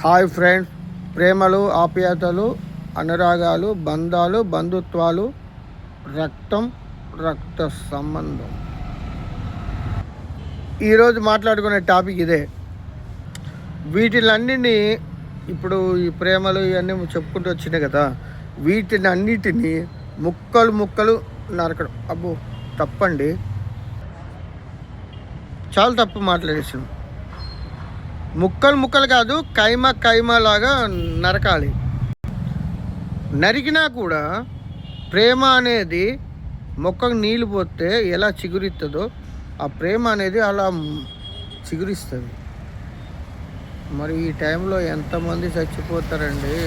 Hi friends, ప్రేమలు, ఆప్యాయతలు, అనురాగాలు, బంధాలు, బంధుత్వాలు, రక్తం, రక్త సంబంధం. ఈరోజు మాట్లాడుకునే టాపిక్ ఇదే. వీటిలన్నిటినీ ఇప్పుడు ఈ ప్రేమలు ఇవన్నీ చెప్పుకుంటూ వచ్చినాయి కదా, వీటిని అన్నిటినీ ముక్కలు ముక్కలు నరకడం. అబ్బో తప్పండి, చాలా తప్పు మాట్లాడేసాను. ముక్కలు ముక్కలు కాదు, కైమా లాగా నరకాలి. నరికినా కూడా ప్రేమ అనేది మొక్కకు నీళ్ళు పోతే ఎలా చిగురిస్తుందో ఆ ప్రేమ అనేది అలా చిగురిస్తుంది. మరి ఈ టైంలో ఎంతమంది చచ్చిపోతారండి,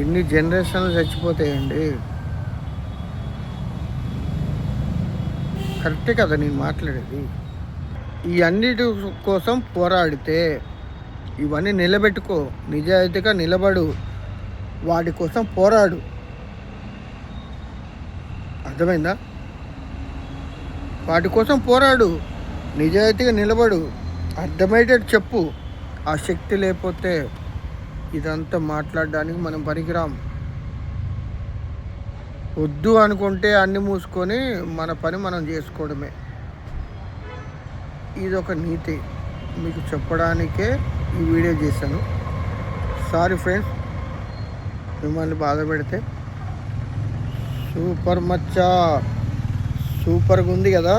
ఎన్ని జనరేషన్లు చచ్చిపోతాయండి. కరెక్టే కదా నేను మాట్లాడేది. ఈ అన్నిటి కోసం పోరాడితే, ఇవన్నీ నిలబెట్టుకో, నిజాయితీగా నిలబడు, వాటి కోసం పోరాడు. అర్థమైందా? వాటి కోసం పోరాడు, నిజాయితీగా నిలబడు, అర్థమయ్యేటట్టు చెప్పు. ఆ శక్తి లేకపోతే ఇదంతా మాట్లాడడానికి మనం పనికిరాం. వద్దు అనుకుంటే అన్నీ మూసుకొని మన పని మనం చేసుకోవడమే. ఇదొక నీతి మీకు చెప్పడానికే ఈ వీడియో చేశాను. సారీ ఫ్రెండ్స్, మిమ్మల్ని బాధ పెడితే. సూపర్ మచ్చా, సూపర్గా ఉంది కదా.